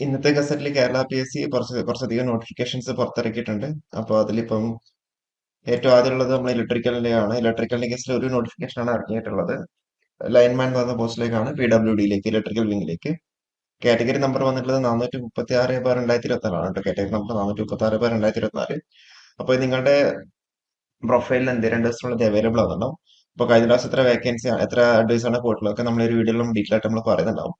ഇന്നത്തെ ഗസറ്റിൽ കേരള PSC കുറച്ചധികം notifications പുറത്തിറക്കിയിട്ടുണ്ട്. അപ്പോൾ അതിലിപ്പം ഏറ്റവും ആദ്യമുള്ളത് നമ്മൾ ഇലക്ട്രിക്കലിന്റെ ആണ്. ഇലക്ട്രിക്കൽ കേസിൽ ഒരു നോട്ടിഫിക്കേഷൻ ആണ് ഇറക്കിയിട്ടുള്ളത്. ലൈൻമാൻ എന്ന് പറഞ്ഞ പോസ്റ്റിലേക്കാണ്, PWDയിലേക്ക്, ഇലക്ട്രിക്കൽ വിങ്ങിലേക്ക്. കാറ്റഗറി നമ്പർ വന്നിട്ടുള്ളത് 436/2024 കേട്ടോ. Category number 436/2024. അപ്പോൾ ഇത് നിങ്ങളുടെ പ്രൊഫൈലിൽ എന്ത് 2 ദിവസത്തിനുള്ളിൽ അവൈലബിൾ ആകുന്നുണ്ടാവും. അപ്പോൾ കഴിഞ്ഞ പ്രാവശ്യം എത്ര വേക്കൻസി എത്ര അഡ്വൈസ് ആണ് പോയിട്ടുള്ളത് ഒക്കെ നമ്മൾ ഒരു വീഡിയോയിലും ഡീറ്റെയിൽ ആയിട്ട് നമ്മൾ പറയുന്നുണ്ടാവും.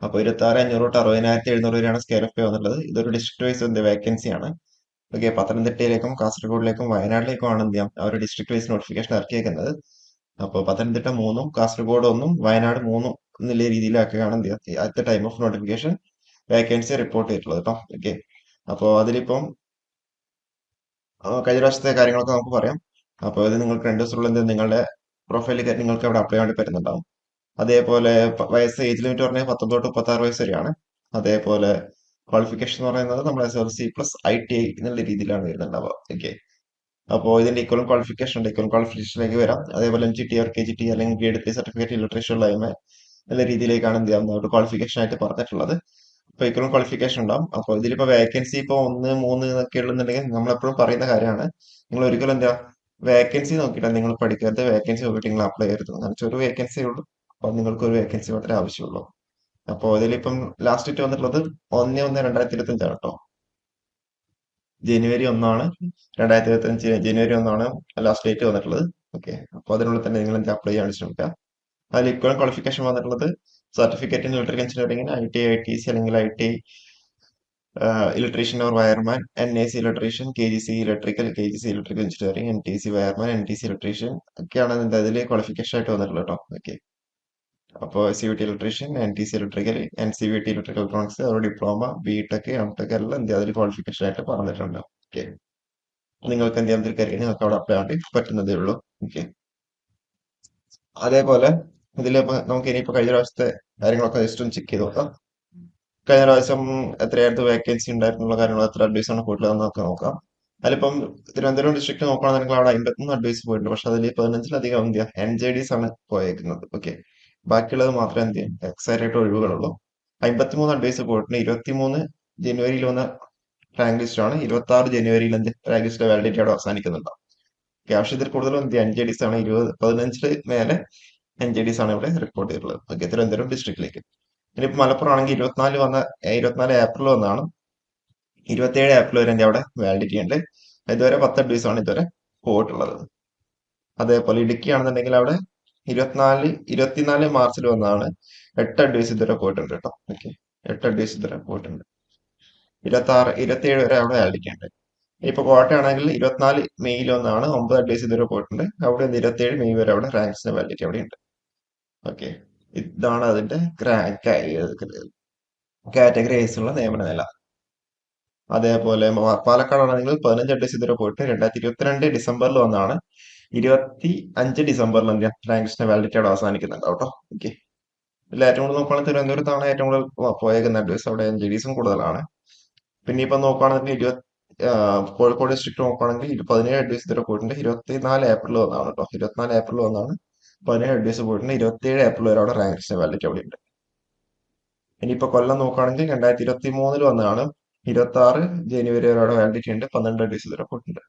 അപ്പോൾ 26,500 തൊട്ട് 60,700 വരെയാണ് സ്കെയിൽ ഓഫ് പേ വന്നിട്ടുള്ളത്. ഇതൊരു ഡിസ്ട്രിക്ട് വൈസ് എന്ത് വേക്കൻസി ആണ്. ഓക്കെ, പത്തനംതിട്ടയിലേക്കും കാസർഗോഡിലേക്കും വയനാട്ടിലേക്കുമാണ് എന്ത് ചെയ്യാം ആ ഒരു ഡിസ്ട്രിക്ട് വൈസ് നോട്ടിഫിക്കേഷൻ ഇറക്കിയേക്കുന്നത്. അപ്പോൾ പത്തനംതിട്ട 3ഉം കാസർഗോഡ് 1ഉം വയനാട് 3ഉം എന്നുള്ള രീതിയിലാക്കുകയാണ് എന്ത് ചെയ്യുക at the time of notification vacancy report ചെയ്തിട്ടുള്ളത് കേട്ടോ. ഓക്കെ, അപ്പോൾ അതിലിപ്പം കഴിഞ്ഞ പ്രാവശ്യത്തെ കാര്യങ്ങളൊക്കെ നമുക്ക് പറയാം. അപ്പോൾ ഇത് നിങ്ങൾക്ക് 2 ദിവസത്തിനുള്ളിൽ നിങ്ങളുടെ പ്രൊഫൈലിൽ നിങ്ങൾക്ക് അവിടെ അപ്ലൈ വേണ്ടി പറ്റുന്നുണ്ടാവും. അതേപോലെ വയസ്സ് ഏജ് ലിമിറ്റ് പറഞ്ഞാൽ 19 തൊട്ട് 36 വയസ്സ് വരെയാണ്. അതേപോലെ ക്വാളിഫിക്കേഷൻ എന്ന് പറയുന്നത് നമ്മൾ SLC+ITI എന്നുള്ള രീതിയിലാണ് വരുന്നുണ്ടാവുക. ഓക്കെ, അപ്പോൾ ഇതിന്റെ ഇക്വലന്റ് ക്വാളിഫിക്കേഷൻ ഉണ്ട്. ഇക്വലന്റ് ക്വാളിഫിക്കേഷനിലേക്ക് വരാം. അതേപോലെ MGT or KGT അല്ലെങ്കിൽ ഗ്രേഡ് 3 സർട്ടിഫിക്കറ്റ് ഇലക്ട്രീഷ്യൻ ഉള്ള നല്ല രീതിയിലേക്കാണ് എന്ത് ചെയ്യാം ഒരു ക്വാളിഫിക്കേഷൻ ആയിട്ട് പറഞ്ഞിട്ടുള്ളത്. ഇപ്പൊ ഇക്വലന്റ് ക്വാളിഫിക്കേഷൻ ഉണ്ടാവും. അപ്പോൾ ഇതിലിപ്പോ വേക്കൻസി ഇപ്പൊ 1, 3 എന്നൊക്കെ ഉള്ളതെന്നുണ്ടെങ്കിൽ നമ്മൾ എപ്പോഴും പറയുന്ന കാര്യമാണ്, നിങ്ങൾ ഒരിക്കലും എന്താ വേക്കൻസി നോക്കിയിട്ട് നിങ്ങൾ പഠിക്കരുത്. വേക്കൻസി നോക്കിയിട്ട് നിങ്ങൾ അപ്ലൈ ചെയ്യരുത്. കാരണം ഒരു വേക്കൻസി ഉള്ളൂ. അപ്പൊ നിങ്ങൾക്ക് ഒരു വേക്കൻസി മാത്രമേ ആവശ്യമുള്ളൂ. അപ്പോൾ ഇതിലിപ്പം ലാസ്റ്റ് ഡേറ്റ് വന്നിട്ടുള്ളത് 1/1/2025 കേട്ടോ. ജനുവരി 1 2025 ജനുവരി 1 ലാസ്റ്റ് ഡേറ്റ് വന്നിട്ടുള്ളത്. ഓക്കെ, അപ്പോൾ അതിനുള്ളിൽ തന്നെ നിങ്ങൾ എന്താ അപ്ലൈ ചെയ്യാൻ ശ്രമിക്കുക. അതിൽ ഇക്വലന്റ് ക്വാളിഫിക്കേഷൻ വന്നിട്ടുള്ളത് സർട്ടിഫിക്കറ്റ് ഇൻ ഇലക്ട്രിക്കൽ എഞ്ചിനീയറിംഗിന് ITI ITC അല്ലെങ്കിൽ ITI electrician or wireman, NAC electrician, KGC electrical, KGC electrical engineering, NTC wireman, NTC electrician ഒക്കെയാണ് അതിൽ ക്വാളിഫിക്കേഷൻ ആയിട്ട് വന്നിട്ടുള്ളത് കേട്ടോ. ഓക്കെ, അപ്പോൾ CVT electrician, NTC electrical, NCVT electrical electronics, ഒരു ഡിപ്ലോമ, BTech, MTech എല്ലാം എന്ത് അതിൽ ക്വാളിഫിക്കേഷൻ ആയിട്ട് പറഞ്ഞിട്ടുണ്ട്. ഓക്കെ, നിങ്ങൾക്ക് എന്ത് ചെയ്യാൻ കയറി നിങ്ങൾക്ക് അവിടെ അപ്ലൈ ആണ്ടി പറ്റുന്നതേ ഉള്ളൂ. ഓക്കെ, അതേപോലെ ഇതിൽ നമുക്ക് ഇനിയിപ്പോ കഴിഞ്ഞ പ്രാവശ്യത്തെ കാര്യങ്ങളൊക്കെ ജസ്റ്റ് ഒന്ന് ചെക്ക് ചെയ്ത് നോക്കാം. കഴിഞ്ഞ പ്രാവശ്യം എത്രയായിരുന്നു വേക്കൻസി ഉണ്ടായിരുന്നുള്ള കാര്യങ്ങൾ, എത്ര അഡ്വൈസ് ആണ് പോയിട്ടുള്ളതെന്നൊക്കെ നോക്കാം. അതിലിപ്പം തിരുവനന്തപുരം ഡിസ്ട്രിക്ട് നോക്കുകയാണെങ്കിൽ അവിടെ 53 അഡ്വൈസ് പോയിട്ടുണ്ട്. പക്ഷെ അതിൽ 15-ലധികം എന്ത് ചെയ്യാം NJDs ആണ് പോയേക്കുന്നത്. ഓക്കെ, ബാക്കിയുള്ളത് മാത്രമേ എന്ത് ചെയ്യാം എക്സൈറ്റ് ആയിട്ട് ഒഴിവുകളുള്ളൂ. 53 അഡ്വൈസ് പോയിട്ടുണ്ട്. 23 ജനുവരിയിൽ വന്ന റാങ്ക് ലിസ്റ്റ് ആണ്. 26 ജനുവരിയിൽ എന്ത് റാങ്ക് ലിസ്റ്റ് വാലിഡിറ്റി അവിടെ അവസാനിക്കുന്നുണ്ടാവും. ക്യാഷ് ഇതിൽ കൂടുതലും എന്ത് NJDs ആണ്. 15 മേലെ NJDs ആണ് ഇവിടെ റിപ്പോർട്ട് ചെയ്തിട്ടുള്ളത്. ഓക്കെ, തിരുവനന്തപുരം ഡിസ്ട്രിക്റ്റിലേക്ക്. ഇനിയിപ്പോ മലപ്പുറം ആണെങ്കിൽ 24 ഏപ്രിൽ വന്നാണ് 27 ഏപ്രിൽ വരെ അവിടെ വാലിഡിറ്റി ഉണ്ട്. ഇതുവരെ 10 അഡ്വൈസ് ആണ് ഇതുവരെ പോയിട്ടുള്ളത്. അതേപോലെ ഇടുക്കി ആണെന്നുണ്ടെങ്കിൽ അവിടെ 24 മാർച്ചിൽ വന്നാണ് 8 അഡ്വൈസ് ഇതുവരെ പോയിട്ടുണ്ട് കേട്ടോ. ഓക്കെ, 8 അഡ്വൈസ് ഇതുവരെ പോയിട്ടുണ്ട്. 27 വരെ അവിടെ വാലിഡിറ്റി ഉണ്ട്. ഇപ്പൊ കോട്ടയാണെങ്കിൽ 24 മെയ്യിൽ വന്നാണ് 9 അഡ്വൈസ് ഇതുവരെ പോയിട്ടുണ്ട്. അവിടെ 27 മെയ് വരെ അവിടെ റാങ്ക്സിന്റെ വാലിഡിറ്റി അവിടെ ഉണ്ട്. ഓക്കെ, ഇതാണ് അതിന്റെ കാറ്റഗറി വൈസുള്ള നിയമന നില. അതേപോലെ പാലക്കാടാണെങ്കിൽ 15 അഡ്വൈസ് ഇതുവരെ പോയിട്ട് 2022 ഡിസംബറിൽ വന്നാണ് 25 ഡിസംബറിൽ എന്ത് റാങ്ക് ലിസ്റ്റിന്റെ വാലിഡിറ്റി അവിടെ അവസാനിക്കുന്നുണ്ട് കേട്ടോ. ഓക്കെ, ഇതിൽ ഏറ്റവും കൂടുതൽ നോക്കുകയാണെങ്കിൽ തിരുവനന്തപുരത്താണ് ഏറ്റവും കൂടുതൽ പോയേക്കുന്ന അഡ്വൈസ്. അവിടെ NJDs കൂടുതലാണ്. പിന്നെ ഇപ്പൊ നോക്കുകയാണെങ്കിൽ കോഴിക്കോട് ഡിസ്ട്രിക്ട് നോക്കുകയാണെങ്കിൽ 17 അഡ്വൈസ് ഇതുവരെ പോയിട്ടുണ്ട്. 24 ഏപ്രിൽ വന്നാണ് കേട്ടോ. 24 ഏപ്രിൽ വന്നാണ് 17 അഡ്വൈസ് പോയിട്ടുണ്ട്. 27 ഏപ്രിൽ വരെ അവിടെ റാങ്ക് ലിസ്റ്റിന്റെ വാലിഡിറ്റി അവിടെ ഉണ്ട്. ഇനിയിപ്പോ കൊല്ലം നോക്കുകയാണെങ്കിൽ 2023 വന്നതാണ്. 26 ജനുവരി വരെ അവിടെ വാലിഡിറ്റി ഉണ്ട്. 12 അഡ്വൈസ് ഇതുവരെ പോയിട്ടുണ്ട്.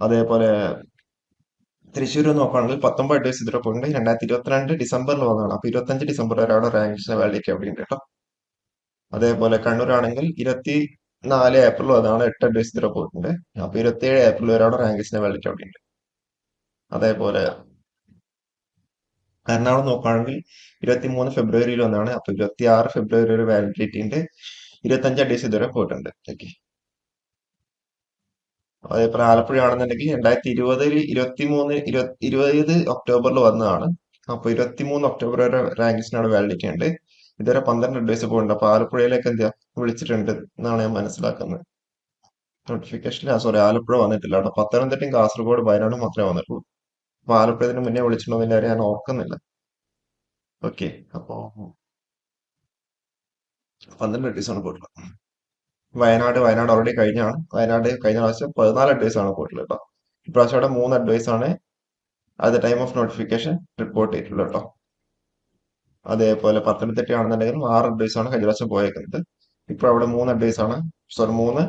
അതേപോലെ തൃശ്ശൂർ നോക്കുകയാണെങ്കിൽ 19 അഡ്വൈസ് ഇതുവരെ പോയിട്ടുണ്ട്. 2022 ഡിസംബറിൽ വന്നതാണ്. അപ്പൊ 25 ഡിസംബർ വരെ അവിടെ റാങ്ക് ലിസ്റ്റിന്റെ വാലിഡിറ്റി അവിടെ ഉണ്ട് കേട്ടോ. അതേപോലെ കണ്ണൂർ ആണെങ്കിൽ 24 ഏപ്രിൽ വന്നതാണ് 8 അഡ്വൈസ് ഇതുവരെ പോയിട്ടുണ്ട്. അപ്പൊ 27 ഏപ്രിൽ വരെ അവിടെ റാങ്ക് ലിസ്റ്റിന്റെ വാലിഡിറ്റി അവിടെ ഉണ്ട്. അതേപോലെ എറണാകുളം നോക്കുകയാണെങ്കിൽ 23 ഫെബ്രുവരിയിൽ വന്നതാണ്. അപ്പൊ 26 ഫെബ്രുവരി വരെ വാലിഡിറ്റി ഉണ്ട്. 25 അഡ്വൈസ് ഇതുവരെ പോയിട്ടുണ്ട്. ഓക്കെ, അതേപോലെ ആലപ്പുഴ ആണെന്നുണ്ടെങ്കിൽ 2020 ഒക്ടോബറിൽ വന്നതാണ്. അപ്പൊ 23 ഒക്ടോബർ വരെ റാങ്ക് ലിസ്റ്റിനാണ് വാലിഡിറ്റി ഉണ്ട്. ഇതുവരെ 12 അഡ്വൈസ് പോയിട്ടുണ്ട്. അപ്പൊ ആലപ്പുഴയിലേക്ക് എന്താ വിളിച്ചിട്ടുണ്ട് എന്നാണ് ഞാൻ മനസ്സിലാക്കുന്നത്. നോട്ടിഫിക്കേഷൻ സോറി, ആലപ്പുഴ വന്നിട്ടില്ല കേട്ടോ. പത്തനംതിട്ടയും കാസർഗോഡ് വയനാടും മാത്രമേ വന്നിട്ടുള്ളൂ. അപ്പൊ ആലപ്പുഴ ഇതിന് മുന്നേ വിളിച്ചിട്ടുണ്ടോ കാര്യം ഞാൻ ഓർക്കുന്നില്ല. ഓക്കെ, അപ്പൊ 12 അഡ്വൈസ് ആണ് പോയിട്ടുള്ളത്. വയനാട് ഓൾറെഡി കഴിഞ്ഞാണ്. വയനാട് കഴിഞ്ഞ പ്രാവശ്യം 14 അഡ്വൈസ് ആണ് പോയിട്ടുള്ളത് കേട്ടോ. ഇപ്രാവശ്യം അവിടെ 3 അഡ്വൈസ് ആണ് at the time of notification report ചെയ്തിട്ടുള്ളത് കേട്ടോ. അതേപോലെ പത്തനംതിട്ട ആണെന്നുണ്ടെങ്കിലും 6 അഡ്വൈസ് ആണ് കഴിഞ്ഞ പ്രാവശ്യം പോയേക്കുന്നത്. ഇപ്പോൾ അവിടെ 3 ആണ്, സോറി 3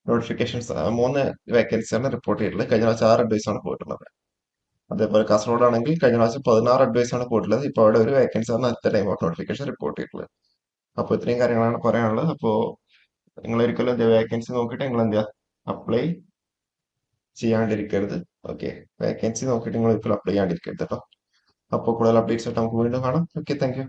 നോട്ടിഫിക്കേഷൻസ്, 3 വേക്കൻസിയാണ് റിപ്പോർട്ട് ചെയ്തിട്ടുള്ളത്. കഴിഞ്ഞ പ്രാവശ്യം 6 ആണ് പോയിട്ടുള്ളത്. അതേപോലെ കാസർഗോഡ് ആണെങ്കിൽ കഴിഞ്ഞ പ്രാവശ്യം 16 ആണ് പോയിട്ടുള്ളത്. ഇപ്പോൾ അവിടെ ഒരു വേക്കൻസി ആണ് at time of notification report ചെയ്തിട്ടുള്ളത്. അപ്പോൾ ഇത്രയും കാര്യങ്ങളാണ് പറയാനുള്ളത്. അപ്പോൾ നിങ്ങൾ ഒരിക്കലും എന്താ വേക്കൻസി നോക്കിയിട്ട് നിങ്ങൾ എന്താ അപ്ലൈ ചെയ്യാണ്ടിരിക്കരുത്. ഓക്കെ, വേക്കൻസി നോക്കിയിട്ട് നിങ്ങൾ ഒരിക്കലും അപ്ലൈ ചെയ്യാണ്ടിരിക്കരുത് കേട്ടോ. അപ്പോൾ കൂടുതൽ അപ്ഡേറ്റ്സ് ആയിട്ട് നമുക്ക് വീണ്ടും കാണാം. Okay, thank you.